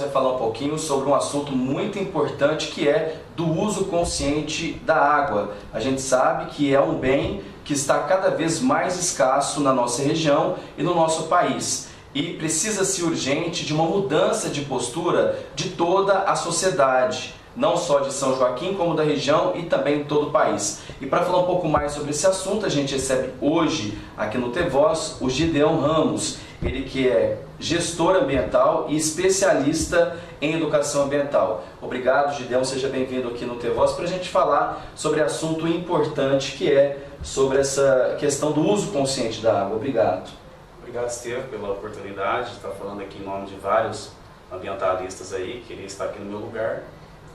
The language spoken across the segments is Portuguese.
vai falar um pouquinho sobre um assunto muito importante que é do uso consciente da água. A gente sabe que é um bem que está cada vez mais escasso na nossa região e no nosso país. E precisa-se urgente de uma mudança de postura de toda a sociedade, não só de São Joaquim, como da região e também em todo o país. E para falar um pouco mais sobre esse assunto, a gente recebe hoje aqui no T-Voz o Gideão Ramos, ele que é gestor ambiental e especialista em educação ambiental. Obrigado, Gideão, seja bem-vindo aqui no T-Voz para a gente falar sobre assunto importante que é sobre essa questão do uso consciente da água. Obrigado. Obrigado, Estevam, pela oportunidade de estar falando aqui em nome de vários ambientalistas aí, que queria estar aqui no meu lugar,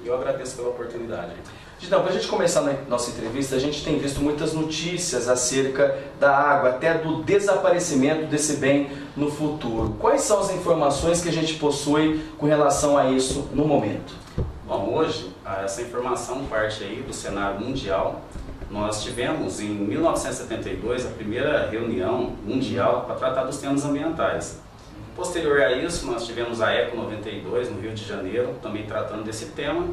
e eu agradeço pela oportunidade. Então, para a gente começar a nossa entrevista, a gente tem visto muitas notícias acerca da água, até do desaparecimento desse bem no futuro. Quais são as informações que a gente possui com relação a isso no momento? Bom, hoje, essa informação parte aí do cenário mundial. Nós tivemos em 1972 a primeira reunião mundial para tratar dos temas ambientais. Posterior a isso, nós tivemos a ECO 92 no Rio de Janeiro, também tratando desse tema,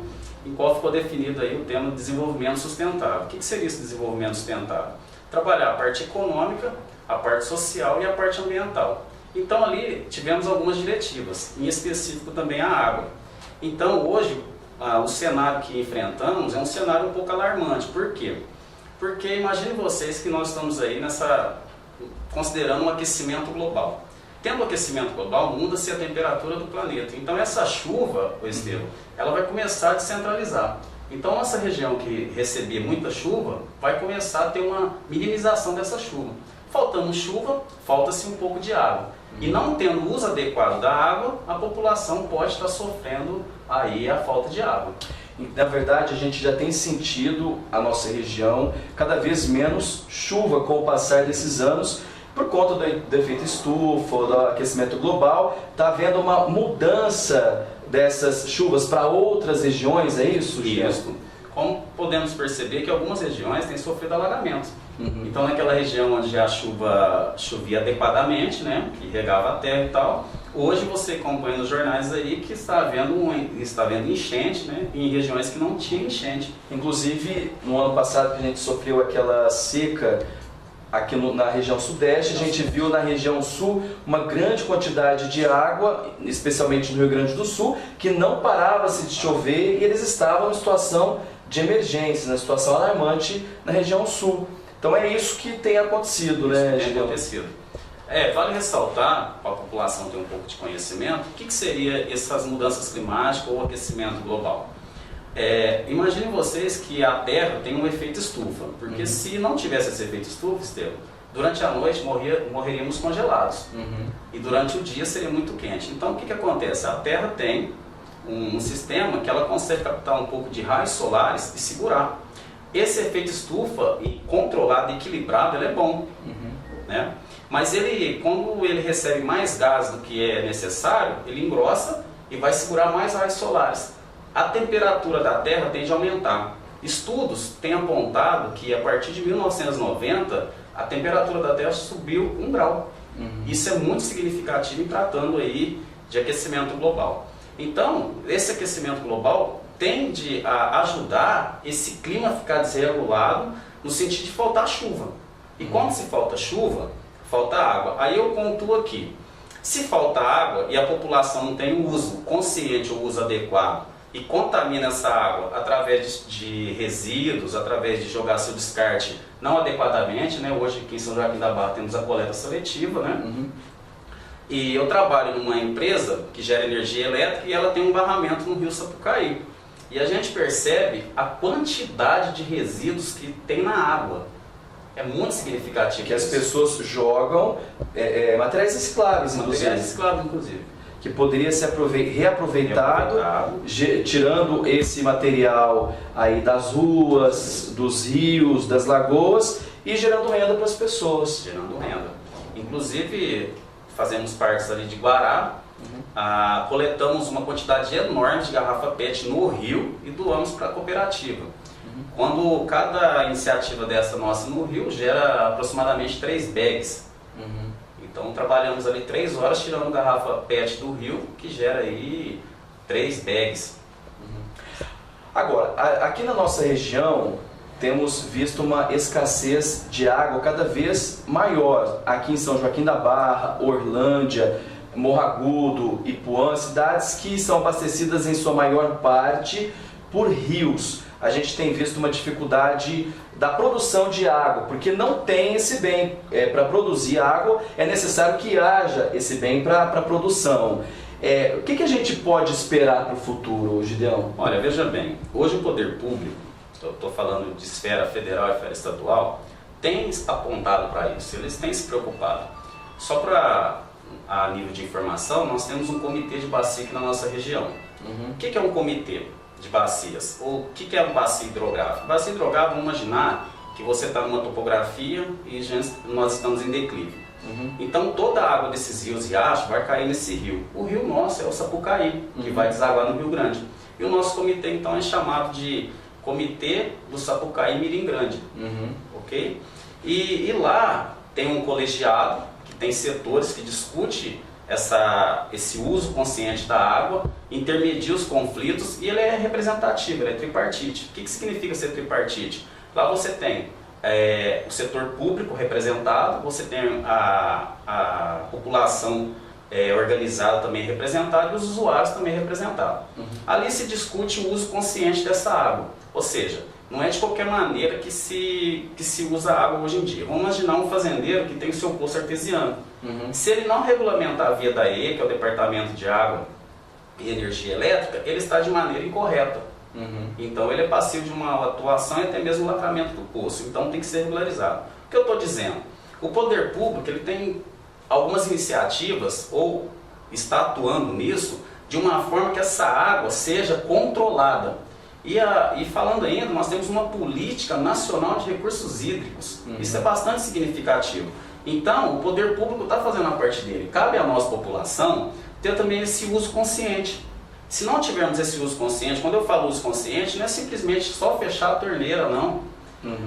em qual ficou definido aí o tema de desenvolvimento sustentável. O que seria esse desenvolvimento sustentável? Trabalhar a parte econômica, a parte social e a parte ambiental. Então ali tivemos algumas diretivas, em específico também a água. Então hoje, o cenário que enfrentamos é um cenário um pouco alarmante. Por quê? Porque imagine vocês que nós estamos aí considerando um aquecimento global. Tendo o aquecimento global, muda-se a temperatura do planeta. Então essa chuva, Estevam, ela vai começar a descentralizar. Então nossa região que recebia muita chuva, vai começar a ter uma minimização dessa chuva. Faltando chuva, falta-se um pouco de água. E não tendo uso adequado da água, a população pode estar sofrendo aí a falta de água. Na verdade, a gente já tem sentido a nossa região cada vez menos chuva com o passar desses anos, por conta do efeito estufa, do aquecimento global. Está havendo uma mudança dessas chuvas para outras regiões, é isso? Isso. Como podemos perceber que algumas regiões têm sofrido alagamentos. Então naquela região onde a chuva chovia adequadamente, né, que regava a terra e tal, hoje você acompanha nos jornais aí que está havendo enchente, né, em regiões que não tinha enchente. Inclusive, no ano passado que a gente sofreu aquela seca aqui na região sudeste, a gente viu na região sul uma grande quantidade de água, especialmente no Rio Grande do Sul, que não parava-se de chover e eles estavam em situação de emergência, na situação alarmante na região sul. Então é isso que tem acontecido, né, Gideão? Vale ressaltar, para a população ter um pouco de conhecimento, o que seria essas mudanças climáticas ou aquecimento global. Imagine vocês que a Terra tem um efeito estufa, porque se não tivesse esse efeito estufa, Estevam, durante a noite morreríamos congelados e durante o dia seria muito quente. Então o que acontece? A Terra tem um sistema que ela consegue captar um pouco de raios solares e segurar. Esse efeito estufa, controlado e equilibrado, ele é bom, né? Mas quando ele recebe mais gás do que é necessário, ele engrossa e vai segurar mais raios solares. A temperatura da Terra tende a aumentar. Estudos têm apontado que a partir de 1990 a temperatura da Terra subiu 1 grau. Isso é muito significativo em tratando aí de aquecimento global. Então, esse aquecimento global tende a ajudar esse clima a ficar desregulado no sentido de faltar chuva. E quando se falta chuva, falta água. Aí eu pontuo aqui. Se falta água e a população não tem o uso consciente, o uso adequado, e contamina essa água através de resíduos, através de jogar seu descarte não adequadamente, né? Hoje aqui em São Joaquim da Barra temos a coleta seletiva, né? E eu trabalho numa empresa que gera energia elétrica e ela tem um barramento no rio Sapucaí. E a gente percebe a quantidade de resíduos que tem na água. É muito significativo. Que as pessoas jogam materiais recicláveis, inclusive. Que poderia ser reaproveitado, tirando esse material aí das ruas, dos rios, das lagoas e gerando renda para as pessoas. Gerando renda. Inclusive, fazemos partes ali de Guará, coletamos uma quantidade enorme de garrafa PET no rio e doamos para a cooperativa. Quando cada iniciativa dessa nossa no rio gera aproximadamente 3 bags. Então trabalhamos ali 3 horas tirando garrafa PET do rio, que gera aí 3 bags. Agora, aqui na nossa região, temos visto uma escassez de água cada vez maior. Aqui em São Joaquim da Barra, Orlândia, Morro Agudo, Ipuã, cidades que são abastecidas em sua maior parte por rios. A gente tem visto uma dificuldade da produção de água, porque não tem esse bem. Para produzir água é necessário que haja esse bem para a produção. O que a gente pode esperar para o futuro, Gideão? Olha, veja bem, hoje o poder público, eu estou falando de esfera federal e esfera estadual, tem apontado para isso, eles têm se preocupado. Só para a nível de informação, nós temos um comitê de bacia aqui na nossa região. O que é um comitê de bacias? Ou o que é um bacia hidrográfico? Bacia hidrográfico, vamos imaginar que você está numa topografia e nós estamos em declive. Então toda a água desses rios e riachos vai cair nesse rio. O rio nosso é o Sapucaí, que vai desaguar no Rio Grande. E o nosso comitê então é chamado de Comitê do Sapucaí Mirim Grande. Ok? E lá tem um colegiado, que tem setores que discute esse uso consciente da água, intermedia os conflitos e ele é representativo, ele é tripartite. O que significa ser tripartite? Lá você tem o setor público representado, você tem a população organizada também representada e os usuários também representados. Ali se discute o uso consciente dessa água, ou seja, não é de qualquer maneira que se usa a água hoje em dia. Vamos imaginar um fazendeiro que tem o seu poço artesiano. Se ele não regulamentar a via da E, que é o Departamento de Água e Energia Elétrica, ele está de maneira incorreta. Então ele é passivo de uma atuação e até mesmo lacramento do poço. Então tem que ser regularizado. O que eu estou dizendo? O poder público ele tem algumas iniciativas ou está atuando nisso de uma forma que essa água seja controlada. E falando ainda, nós temos uma política nacional de recursos hídricos. Isso é bastante significativo. Então, o poder público está fazendo a parte dele. Cabe à nossa população ter também esse uso consciente. Se não tivermos esse uso consciente, quando eu falo uso consciente, não é simplesmente só fechar a torneira, não.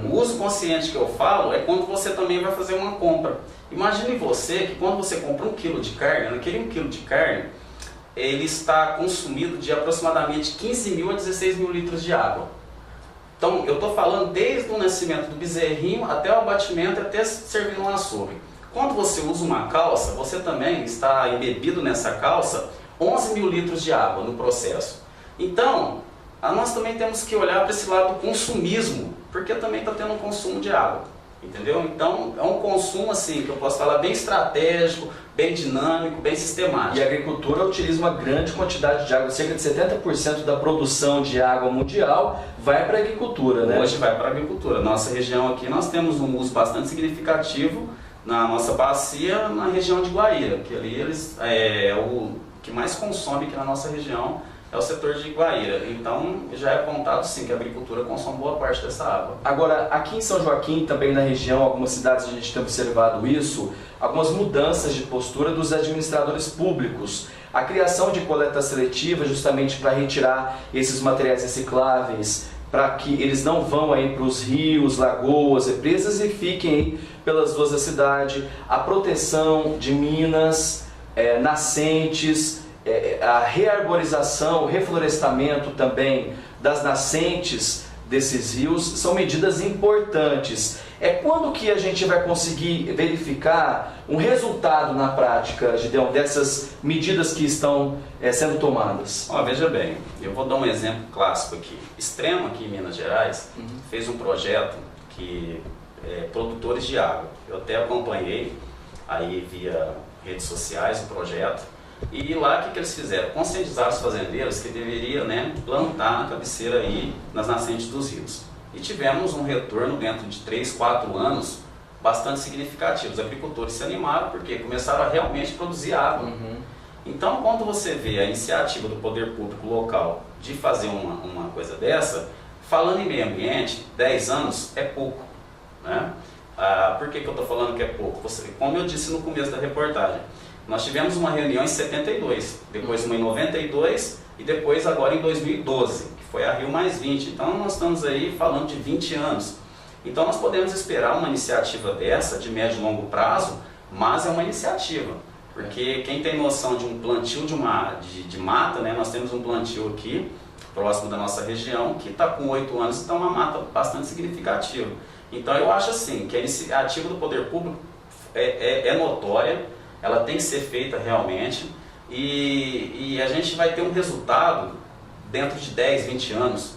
O uso consciente que eu falo é quando você também vai fazer uma compra. Imagine você que quando você compra 1 kg de carne, naquele 1 kg de carne, ele está consumido de aproximadamente 15 mil a 16 mil litros de água. Então, eu estou falando desde o nascimento do bezerrinho até o abatimento, até servir no açougue. Quando você usa uma calça, você também está embebido nessa calça 11 mil litros de água no processo. Então, nós também temos que olhar para esse lado do consumismo, porque também está tendo um consumo de água. Entendeu? Então, é um consumo assim, que eu posso falar bem estratégico, bem dinâmico, bem sistemático. E a agricultura utiliza uma grande quantidade de água, cerca de 70% da produção de água mundial vai para a agricultura, né? Hoje vai para a agricultura. Nossa região aqui, nós temos um uso bastante significativo na nossa bacia, na região de Guaíra, que ali o que mais consome aqui na nossa região é o setor de Guaíra. Então, já é apontado sim que a agricultura consome boa parte dessa água. Agora, aqui em São Joaquim, também na região, algumas cidades a gente tem observado isso, algumas mudanças de postura dos administradores públicos. A criação de coleta seletiva justamente para retirar esses materiais recicláveis, para que eles não vão aí para os rios, lagoas, represas e fiquem aí pelas ruas da cidade. A proteção de minas, nascentes, a rearborização, o reflorestamento também das nascentes desses rios são medidas importantes. Quando que a gente vai conseguir verificar um resultado na prática, Gideão, dessas medidas que estão sendo tomadas? Veja bem, eu vou dar um exemplo clássico aqui. Extremo, aqui em Minas Gerais, fez um projeto que produtores de água. Eu até acompanhei aí via redes sociais o projeto. E lá o que eles fizeram? Conscientizar os fazendeiros que deveriam plantar na cabeceira aí nas nascentes dos rios. E tivemos um retorno dentro de 3, 4 anos bastante significativo. Os agricultores se animaram porque começaram a realmente produzir água. Então, quando você vê a iniciativa do poder público local de fazer uma coisa dessa, falando em meio ambiente, 10 anos é pouco, né? Por que eu estou falando que é pouco? Como eu disse no começo da reportagem, nós tivemos uma reunião em 72, depois uma em 92 e depois agora em 2012, que foi a Rio Mais 20. Então nós estamos aí falando de 20 anos. Então nós podemos esperar uma iniciativa dessa, de médio e longo prazo, mas é uma iniciativa. Porque quem tem noção de um plantio de mata, né? Nós temos um plantio aqui, próximo da nossa região, que está com 8 anos e está uma mata bastante significativa. Então eu acho assim, que a iniciativa do poder público é notória, ela tem que ser feita realmente, e a gente vai ter um resultado dentro de 10, 20 anos.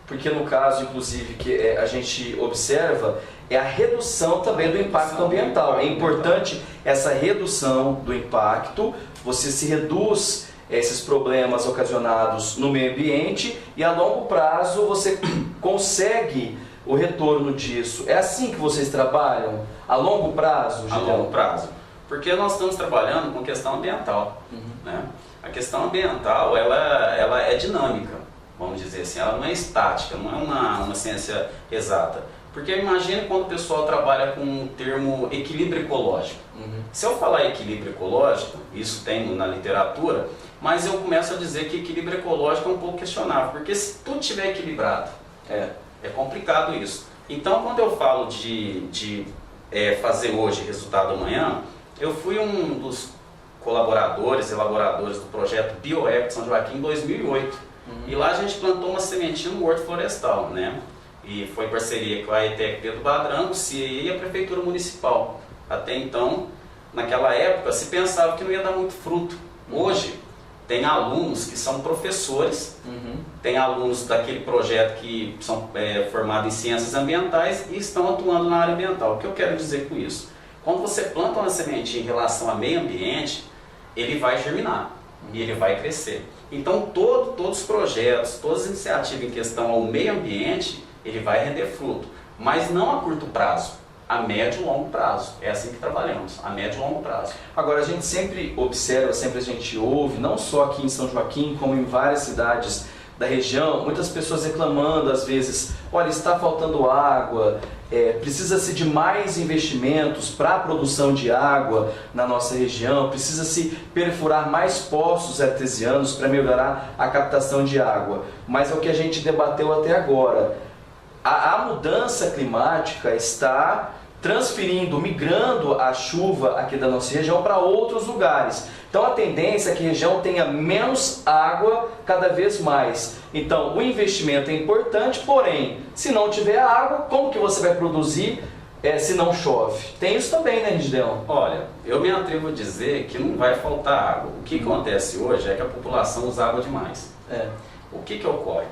Porque no caso, inclusive, que a gente observa, é a redução também do impacto ambiental. É importante essa redução do impacto, você se reduz esses problemas ocasionados no meio ambiente e a longo prazo você consegue o retorno disso. É assim que vocês trabalham? A longo prazo, Gideão? A longo prazo. Porque nós estamos trabalhando com questão ambiental. Né? A questão ambiental, ela é dinâmica, vamos dizer assim. Ela não é estática, não é uma ciência exata. Porque imagine quando o pessoal trabalha com o termo equilíbrio ecológico. Se eu falar equilíbrio ecológico, isso tem na literatura, mas eu começo a dizer que equilíbrio ecológico é um pouco questionável. Porque se tudo estiver equilibrado, é complicado isso. Então, quando eu falo de fazer hoje resultado amanhã, eu fui um dos colaboradores, elaboradores do projeto BioEco de São Joaquim em 2008. E lá a gente plantou uma sementinha no Horto Florestal, né? E foi em parceria com a ETEC Pedro Badrango, CIE e a Prefeitura Municipal. Até então, naquela época, se pensava que não ia dar muito fruto. Hoje, tem alunos que são professores, tem alunos daquele projeto que são formados em ciências ambientais e estão atuando na área ambiental. O que eu quero dizer com isso? Quando você planta uma sementinha em relação ao meio ambiente, ele vai germinar e ele vai crescer. Então, todos os projetos, todas as iniciativas em questão ao meio ambiente, ele vai render fruto, mas não a curto prazo, a médio e longo prazo. É assim que trabalhamos, a médio e longo prazo. Agora, a gente sempre observa, sempre a gente ouve, não só aqui em São Joaquim, como em várias cidades da região, muitas pessoas reclamando às vezes, olha, está faltando água, precisa-se de mais investimentos para a produção de água na nossa região, precisa-se perfurar mais poços artesianos para melhorar a captação de água. Mas é o que a gente debateu até agora. A mudança climática está transferindo, migrando a chuva aqui da nossa região para outros lugares. Então a tendência é que a região tenha menos água cada vez mais. Então o investimento é importante, porém, se não tiver água, como que você vai produzir se não chove? Tem isso também, né, Gideão? Olha, eu me atrevo a dizer que não vai faltar água. O que acontece hoje é que a população usa água demais. O que ocorre?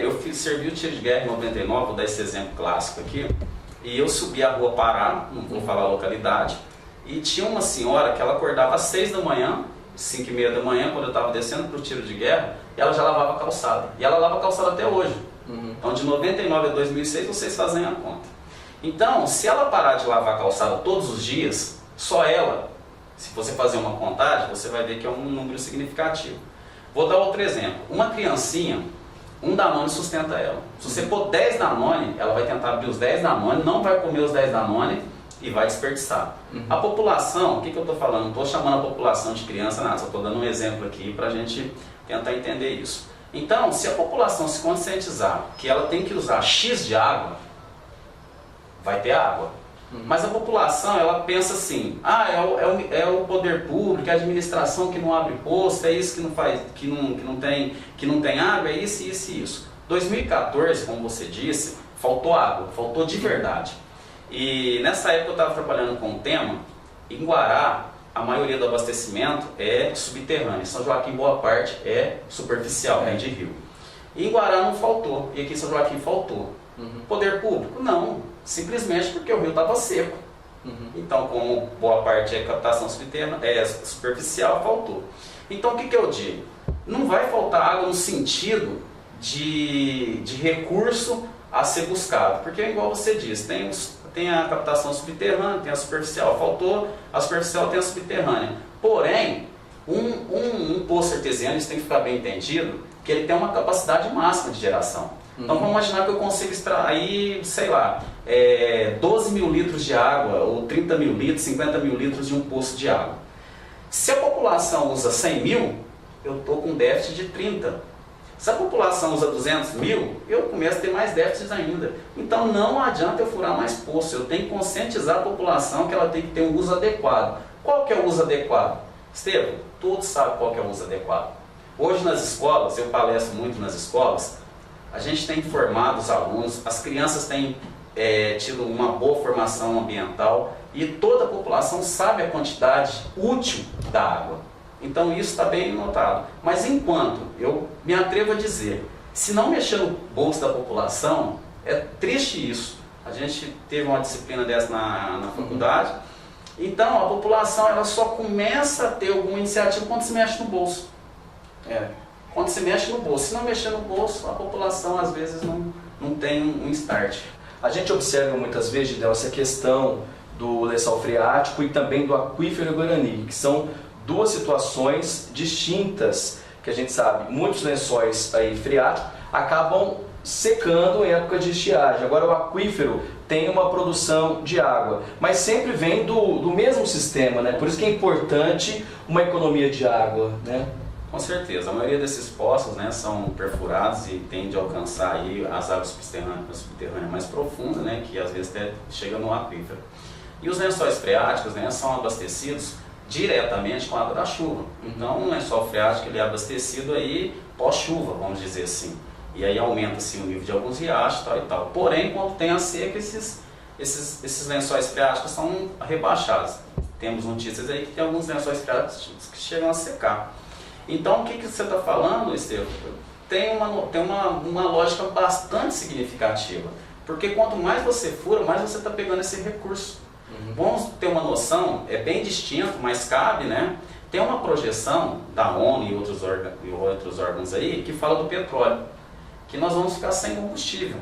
Eu servi o tiro de guerra em 99, vou dar esse exemplo clássico aqui, e eu subi a rua Pará, não vou falar a localidade, e tinha uma senhora que ela acordava às 6 da manhã, 5 e meia da manhã, quando eu estava descendo para o tiro de guerra, e ela já lavava a calçada. E ela lava a calçada até hoje. Então de 99 a 2006 vocês fazem a conta. Então, se ela parar de lavar a calçada todos os dias, só ela, se você fazer uma contagem, você vai ver que é um número significativo. Vou dar outro exemplo. Uma criancinha, um Danone sustenta ela. Se você pôr 10 Danone, ela vai tentar abrir os 10 Danone, não vai comer os 10 Danone e vai desperdiçar. A população, o que eu estou falando? Não estou chamando a população de criança, nada, só estou dando um exemplo aqui para a gente tentar entender isso. Então, se a população se conscientizar que ela tem que usar X de água, vai ter água. Mas a população, ela pensa assim, é o poder público, é a administração que não abre posto, é isso que não faz, que não tem água, é isso, isso e isso. 2014, como você disse, faltou água, faltou de verdade. E nessa época eu estava trabalhando com o tema, em Guará, a maioria do abastecimento é subterrâneo, São Joaquim boa parte é superficial, de rio. E em Guará não faltou, e aqui em São Joaquim faltou. Poder público? Não. Simplesmente porque o rio estava seco. Então, como boa parte é captação superficial, faltou. Então, o que eu digo? Não vai faltar água no sentido de recurso a ser buscado. Porque, igual você disse, tem a captação subterrânea, tem a superficial. Faltou a superficial, tem a subterrânea. Porém, um poço artesiano, isso tem que ficar bem entendido, que ele tem uma capacidade máxima de geração. Então vamos imaginar que eu consigo extrair, sei lá, 12 mil litros de água, ou 30 mil litros, 50 mil litros de um poço de água. Se a população usa 100 mil, eu estou com déficit de 30. Se a população usa 200 mil, eu começo a ter mais déficits ainda. Então não adianta eu furar mais poço, eu tenho que conscientizar a população que ela tem que ter um uso adequado. Qual que é o uso adequado? Estevam, todos sabem qual que é o uso adequado. Hoje nas escolas, eu palestro muito nas escolas, a gente tem formado os alunos, as crianças têm tido uma boa formação ambiental e toda a população sabe a quantidade útil da água. Então isso está bem notado. Mas enquanto, eu me atrevo a dizer, se não mexer no bolso da população, é triste isso. A gente teve uma disciplina dessa na faculdade. Então a população ela só começa a ter alguma iniciativa quando se mexe no bolso. Quando se mexe no bolso. Se não mexer no bolso, a população às vezes não tem um start. A gente observa muitas vezes, Gideão, essa questão do lençol freático e também do aquífero Guarani, que são duas situações distintas, que a gente sabe, muitos lençóis aí freáticos acabam secando em época de estiagem. Agora o aquífero tem uma produção de água, mas sempre vem do mesmo sistema, né? Por isso que é importante uma economia de água, né? Com certeza, a maioria desses poços, né, são perfurados e tende a alcançar aí as águas subterrâneas mais profundas, né, que às vezes até chega no aquífero. E os lençóis freáticos, né, são abastecidos diretamente com a água da chuva. Então, um lençol freático ele é abastecido aí pós-chuva, vamos dizer assim. E aí aumenta-se o nível de alguns riachos tal e tal. Porém, quando tem a seca, esses lençóis freáticos são rebaixados. Temos notícias aí que tem alguns lençóis freáticos que chegam a secar. Então, o que você está falando, Estevam? Tem uma lógica bastante significativa. Porque quanto mais você fura, mais você está pegando esse recurso. Vamos ter uma noção, é bem distinto, mas cabe, né? Tem uma projeção da ONU e outros órgãos aí que fala do petróleo, que nós vamos ficar sem combustível.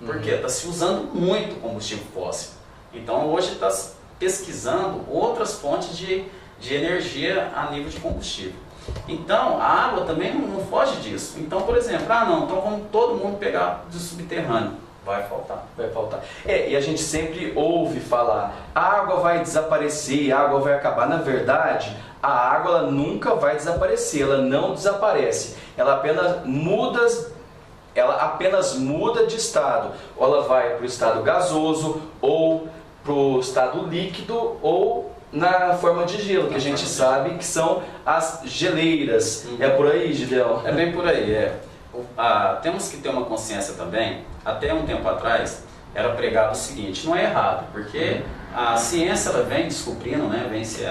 Porque está se usando muito combustível fóssil. Então, hoje está pesquisando outras fontes de energia a nível de combustível. Então, a água também não foge disso. Então, por exemplo, então vamos todo mundo pegar do subterrâneo. Vai faltar. Vai faltar. E a gente sempre ouve falar, a água vai desaparecer, a água vai acabar. Na verdade, a água ela nunca vai desaparecer, ela não desaparece. Ela apenas muda de estado. Ou ela vai para o estado gasoso, ou para o estado líquido, ou na forma de gelo, que a gente sabe que são as geleiras. É por aí, Gideão? É bem por aí, temos que ter uma consciência também. Até um tempo atrás era pregado o seguinte, não é errado, porque a ciência ela vem descobrindo, né, vem se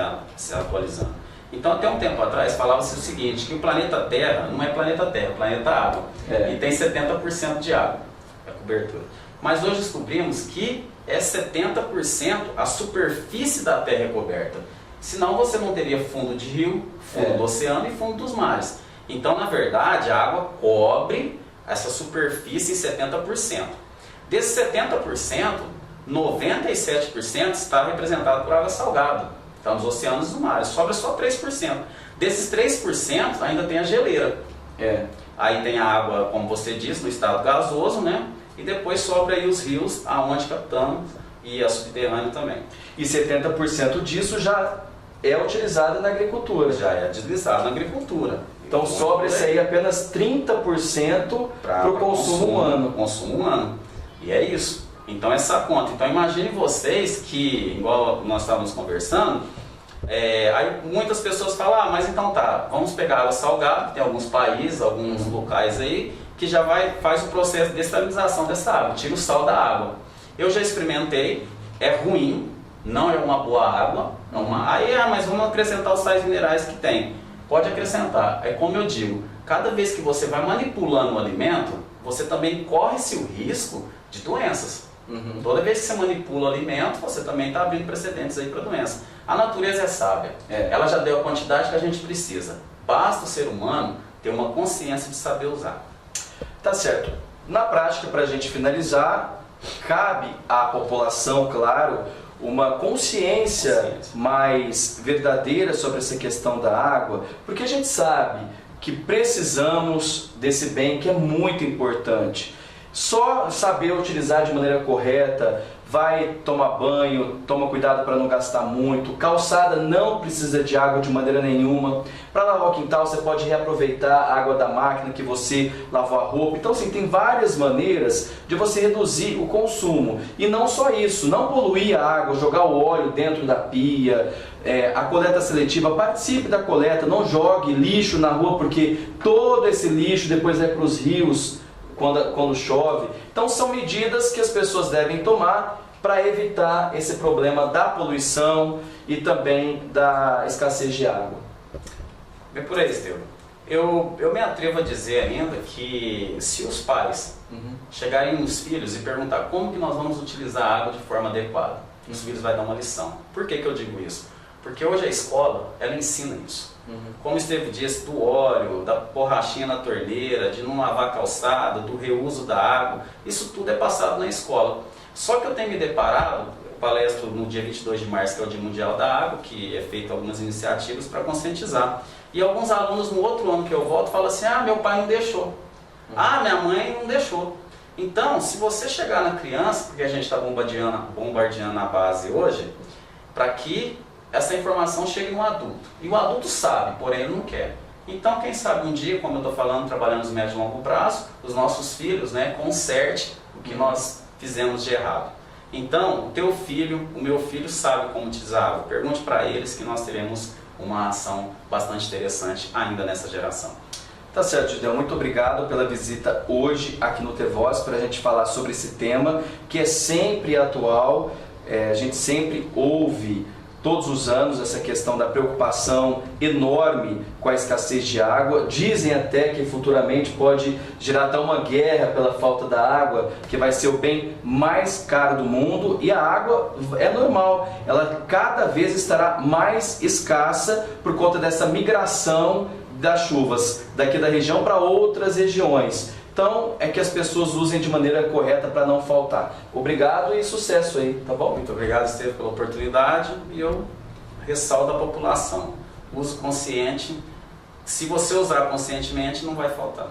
atualizando. Então até um tempo atrás falava-se o seguinte, que o planeta Terra não é planeta Terra, é planeta Água. E tem 70% de água, a cobertura. Mas hoje descobrimos que é 70% a superfície da Terra é coberta. Senão você não teria fundo de rio, fundo do oceano e fundo dos mares. Então, na verdade, a água cobre essa superfície em 70%. Desses 70%, 97% está representado por água salgada. Então, nos oceanos e nos mares. Sobra só 3%. Desses 3% ainda tem a geleira. Aí tem a água, como você disse, no estado gasoso, né? E depois sobra aí os rios, aonde captamos, e a subterrânea também. E 70% disso já é utilizado na agricultura. Já é utilizado na agricultura. Então sobra isso aí apenas 30% para o consumo humano. E é isso. Então essa conta. Então imagine vocês que, igual nós estávamos conversando, aí muitas pessoas falam, mas então tá, vamos pegar água salgada, que tem alguns países, alguns locais aí, que já faz o processo de desalinização dessa água, tira o sal da água. Eu já experimentei, é ruim, não é uma boa água. Mas vamos acrescentar os sais minerais que tem. Pode acrescentar. É como eu digo, cada vez que você vai manipulando o alimento, você também corre-se o risco de doenças. Toda vez que você manipula o alimento, você também está abrindo precedentes aí para doença. A natureza é sábia. Ela já deu a quantidade que a gente precisa. Basta o ser humano ter uma consciência de saber usar. Tá certo. Na prática, para a gente finalizar, cabe à população, claro, uma consciência mais verdadeira sobre essa questão da água, porque a gente sabe que precisamos desse bem que é muito importante. Só saber utilizar de maneira correta vai tomar banho, toma cuidado para não gastar muito. Calçada não precisa de água de maneira nenhuma. Para lavar o quintal você pode reaproveitar a água da máquina que você lavou a roupa. Então assim, tem várias maneiras de você reduzir o consumo. E não só isso, não poluir a água, jogar o óleo dentro da pia, a coleta seletiva, participe da coleta, não jogue lixo na rua, porque todo esse lixo depois vai para os rios quando chove. Então são medidas que as pessoas devem tomar para evitar esse problema da poluição e também da escassez de água. É por aí, Estevam. Eu me atrevo a dizer ainda que se os pais chegarem nos filhos e perguntar como que nós vamos utilizar a água de forma adequada, os filhos vão dar uma lição. Por que eu digo isso? Porque hoje a escola, ela ensina isso. Como o Estevam disse, do óleo, da borrachinha na torneira, de não lavar a calçada, do reuso da água, isso tudo é passado na escola. Só que eu tenho me deparado, eu palestro no dia 22 de março, que é o Dia Mundial da Água, que é feito algumas iniciativas para conscientizar. E alguns alunos no outro ano que eu volto falam assim, ah, meu pai não deixou, ah, minha mãe não deixou. Então, se você chegar na criança, porque a gente está bombardeando a base hoje, para que essa informação chegue no adulto. E o adulto sabe, porém ele não quer. Então, quem sabe um dia, como eu estou falando, trabalhando nos médios de longo prazo, os nossos filhos, conserte o que nós fizemos de errado. Então, o teu filho, o meu filho sabe como utilizar água. Pergunte para eles que nós teremos uma ação bastante interessante ainda nessa geração. Tá certo, Gideão. Muito obrigado pela visita hoje aqui no T-Voz para a gente falar sobre esse tema que é sempre atual. A gente sempre ouve todos os anos essa questão da preocupação enorme com a escassez de água. Dizem até que futuramente pode gerar até uma guerra pela falta da água, que vai ser o bem mais caro do mundo. E a água é normal, ela cada vez estará mais escassa por conta dessa migração das chuvas daqui da região para outras regiões. Então, é que as pessoas usem de maneira correta para não faltar. Obrigado e sucesso aí, tá bom? Muito obrigado, Estevam, pela oportunidade. E eu ressalto a população. Uso consciente. Se você usar conscientemente, não vai faltar.